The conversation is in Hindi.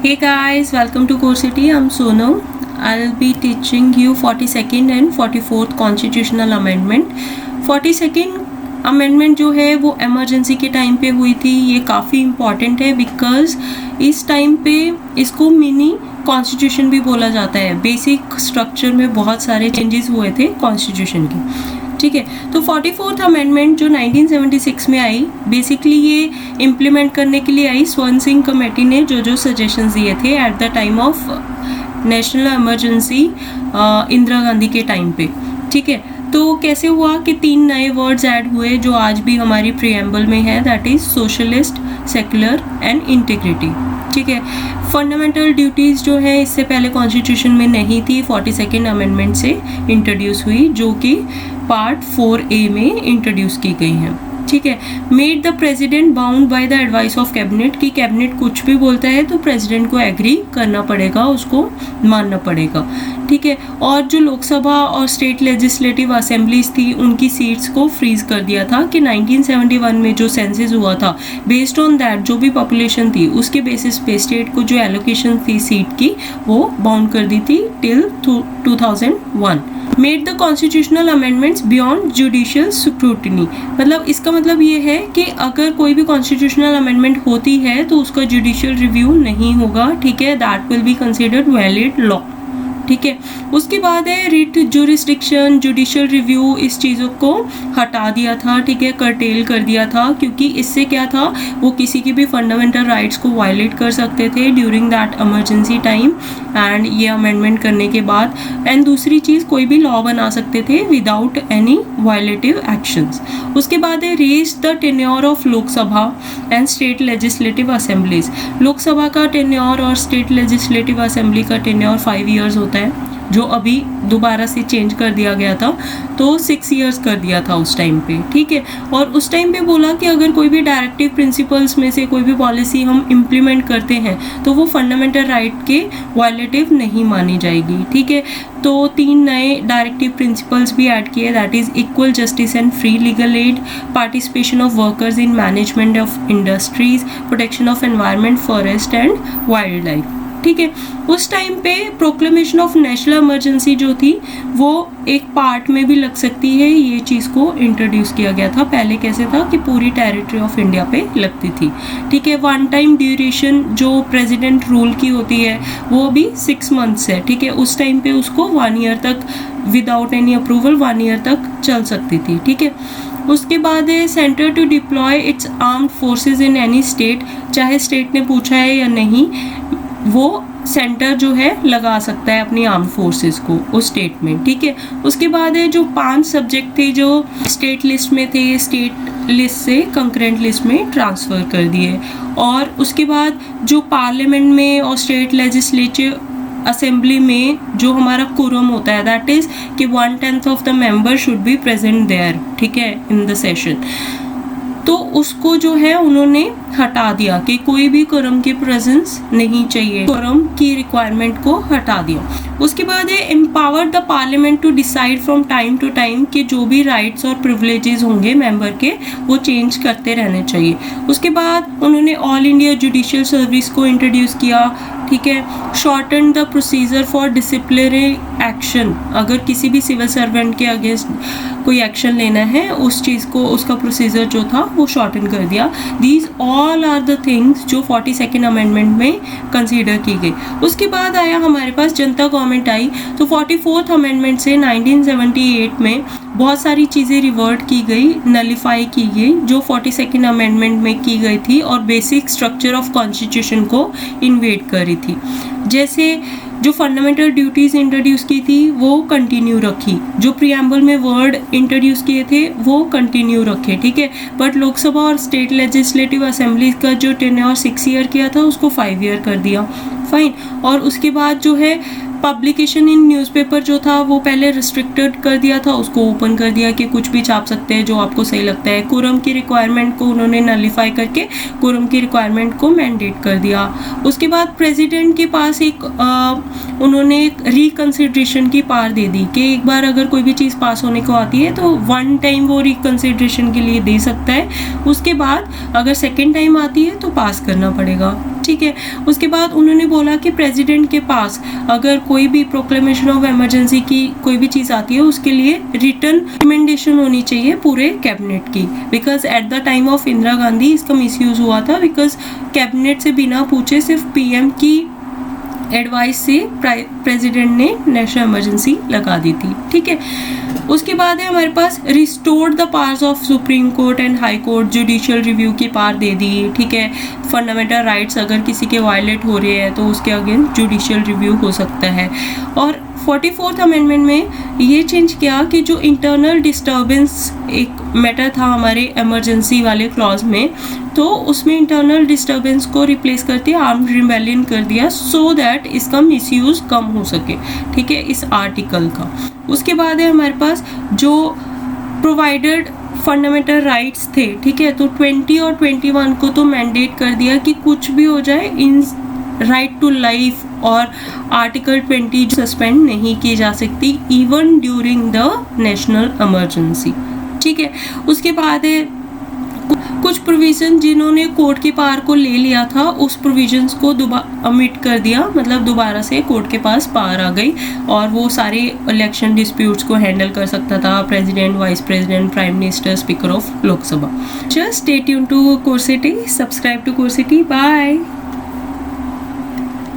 Hey guys, welcome to Core City. I'm Sonam. I'll be teaching you 42nd and 44th Constitutional Amendment. 42nd amendment जो है वो इमरजेंसी के टाइम पे हुई थी. ये काफ़ी इम्पॉर्टेंट है बिकॉज इस टाइम पे इसको मिनी कॉन्स्टिट्यूशन भी बोला जाता है. बेसिक स्ट्रक्चर में बहुत सारे चेंजेस हुए थे कॉन्स्टिट्यूशन के. ठीक है, तो 44th अमेंडमेंट जो 1976 में आई, बेसिकली ये इम्प्लीमेंट करने के लिए आई. स्वर्ण सिंह कमेटी ने जो सजेशंस दिए थे at the time of national emergency Indira Gandhi के टाइम पे. ठीक है, तो कैसे हुआ कि 3 नए वर्ड्स ऐड हुए जो आज भी हमारी प्रीएम्बल में है, that is socialist, secular and integrity. ठीक है, फंडामेंटल ड्यूटीज़ जो है इससे पहले कॉन्स्टिट्यूशन में नहीं थी, 42nd अमेंडमेंट से इंट्रोड्यूस हुई, जो कि पार्ट 4A में इंट्रोड्यूस की गई हैं. ठीक है, made the president bound by the advice of cabinet, कि कैबिनेट कुछ भी बोलता है तो प्रेसिडेंट को एग्री करना पड़ेगा, उसको मानना पड़ेगा. ठीक है, और जो लोकसभा और स्टेट लेजिस्लेटिव असेंबलीज थी उनकी सीट्स को फ्रीज कर दिया था कि 1971 में जो सेंसस हुआ था, बेस्ड ऑन दैट जो भी पॉपुलेशन थी उसके बेसिस पे स्टेट को जो एलोकेशन थी सीट की वो बाउंड कर दी थी till 2001. Made the constitutional amendments beyond judicial scrutiny, मतलब इसका मतलब ये है कि अगर कोई भी कॉन्स्टिट्यूशनल अमेंडमेंट होती है तो उसका जुडिशियल रिव्यू नहीं होगा. ठीक है, that will be considered valid law. ठीक है, उसके बाद है रिट जुरिस्डिक्शन, जुडिशियल रिव्यू, इस चीज़ों को हटा दिया था. ठीक है, कर्टेल कर दिया था, क्योंकि इससे क्या था, वो किसी की भी फंडामेंटल राइट्स को वायलेट कर सकते थे during that emergency time. And ये अमेंडमेंट करने के बाद, एंड दूसरी चीज़, कोई भी लॉ बना सकते थे विदाउट एनी वायलेटिव एक्शंस. उसके बाद है raise the tenure of Lok Sabha and state legislative assemblies. Lok Sabha का टेन्योर और स्टेट लेजिस्लेटिव असेंबली का टेन्योर 5 ईयर्स होता है, जो अभी दोबारा से चेंज कर दिया गया था, तो 6 ईयर्स कर दिया था उस टाइम पे. ठीक है, और उस टाइम पे बोला कि अगर कोई भी डायरेक्टिव प्रिंसिपल्स में से कोई भी पॉलिसी हम इम्प्लीमेंट करते हैं तो वो फंडामेंटल राइट के वायलेटिव नहीं मानी जाएगी. ठीक है, तो 3 नए डायरेक्टिव प्रिंसिपल्स भी ऐड किए, that is equal justice and free legal aid, participation of workers in management of industries, protection of environment, forest and wild life. ठीक है, उस टाइम पे प्रोक्लेमेशन ऑफ नेशनल इमरजेंसी जो थी वो एक पार्ट में भी लग सकती है, ये चीज़ को इंट्रोड्यूस किया गया था. पहले कैसे था कि पूरी टेरिटरी ऑफ इंडिया पे लगती थी. ठीक है, 1 टाइम ड्यूरेशन जो प्रेसिडेंट रूल की होती है वो भी 6 मंथ्स है. ठीक है, उस टाइम पे उसको 1 ईयर तक विदाउट एनी अप्रूवल 1 ईयर तक चल सकती थी. ठीक है, उसके बाद है centre to deploy its armed forces in any state, चाहे स्टेट ने पूछा है या नहीं, वो सेंटर जो है लगा सकता है अपनी आर्म फोर्सेस को उस स्टेट में. ठीक है, उसके बाद है जो 5 सब्जेक्ट थे जो स्टेट लिस्ट में थे, स्टेट लिस्ट से कंकरेंट लिस्ट में ट्रांसफ़र कर दिए. और उसके बाद जो पार्लियामेंट में और स्टेट लेजिस्लेटिव असेंबली में जो हमारा कोरम होता है, दैट इज़ कि 1/10 of the member should be present there. ठीक है, इन द सेशन, तो उसको जो है उन्होंने हटा दिया कि कोई भी कोरम की प्रेजेंस नहीं चाहिए, कोरम की रिक्वायरमेंट को हटा दिया. उसके बाद है empower the parliament to decide from time to time कि जो भी राइट्स और प्रिविलेजेस होंगे मेंबर के वो चेंज करते रहने चाहिए. उसके बाद उन्होंने ऑल इंडिया जुडिशियल सर्विस को इंट्रोड्यूस किया. ठीक है, shorten the procedure for disciplinary action, अगर किसी भी सिविल सर्वेंट के अगेंस्ट कोई एक्शन लेना है उस चीज़ को, उसका प्रोसीजर जो था वो शॉर्टन कर दिया. These all are the things जो 42nd अमेंडमेंट में कंसीडर की गई. उसके बाद आया हमारे पास जनता गवर्नमेंट आई, तो 44th अमेंडमेंट से 1978 में बहुत सारी चीज़ें रिवर्ट की गई, नलीफाई की गई जो 42nd अमेंडमेंट में की गई थी और बेसिक स्ट्रक्चर ऑफ कॉन्स्टिट्यूशन को इन्वेड करी थी. जैसे जो फंडामेंटल ड्यूटीज़ इंट्रोड्यूस की थी वो कंटिन्यू रखी, जो प्रीएम्बल में वर्ड इंट्रोड्यूस किए थे वो कंटिन्यू रखे. ठीक है, बट लोकसभा और स्टेट लेजिस्लेटिव असेंबली का जो टेन्योर 6 ईयर किया था उसको 5 ईयर कर दिया. फाइन. और उसके बाद जो है पब्लिकेशन इन न्यूज़पेपर जो था वो पहले रिस्ट्रिक्टेड कर दिया था, उसको ओपन कर दिया कि कुछ भी छाप सकते हैं जो आपको सही लगता है. कोरम की रिक्वायरमेंट को उन्होंने नलीफाई करके कोरम की रिक्वायरमेंट को मैंडेट कर दिया. उसके बाद प्रेसिडेंट के पास उन्होंने एक रिकन्सिडरेशन की पावर दे दी कि एक बार अगर कोई भी चीज़ पास होने को आती है तो 1 टाइम वो रिकन्सिडरेशन के लिए दे सकता है, उसके बाद अगर 2nd टाइम आती है तो पास करना पड़ेगा. ठीक है। उसके बाद उन्होंने बोला कि प्रेसिडेंट के पास अगर कोई भी प्रोक्लेमेशन ऑफ इमरजेंसी की कोई भी चीज़ आती है उसके लिए रिटर्न रिकमेंडेशन होनी चाहिए पूरे कैबिनेट की, because at the time of Indira Gandhi इसका मिसयूज हुआ था, बिकॉज कैबिनेट से बिना पूछे सिर्फ पीएम की एडवाइस से प्रेसिडेंट ने नेशनल इमरजेंसी लगा दी थी, ठीक है। उसके बाद है हमारे पास restored the powers of supreme court and high court, judicial review की पावर दे दी, ठीक है। फंडामेंटल राइट्स अगर किसी के वायलेट हो रहे हैं तो उसके अगेंस्ट जुडिशियल रिव्यू हो सकता है। और 44th अमेंडमेंट में ये चेंज किया कि जो इंटरनल डिस्टर्बेंस एक मैटर था हमारे इमरजेंसी वाले क्लॉज में, तो उसमें इंटरनल डिस्टर्बेंस को रिप्लेस करके आर्म्ड रिबेलियन कर दिया, सो दैट इसका मिसयूज कम हो सके, ठीक है, इस आर्टिकल का। उसके बाद है हमारे पास जो प्रोवाइडेड फंडामेंटल राइट्स थे, ठीक है, तो 20 और 21 को तो मैंडेट कर दिया कि कुछ भी हो जाए इन राइट टू लाइफ और आर्टिकल 20 सस्पेंड नहीं की जा सकती even during the national emergency, ठीक है। उसके बाद है कुछ प्रोविजन जिन्होंने कोर्ट की पावर को ले लिया था उस प्रोविजंस को ओमिट कर दिया, मतलब दोबारा से कोर्ट के पास पावर आ गई और वो सारे इलेक्शन डिस्प्यूट्स को हैंडल कर सकता था president, vice president, prime minister, speaker of Lok Sabha. Just stay tune to core city, subscribe to core city, bye.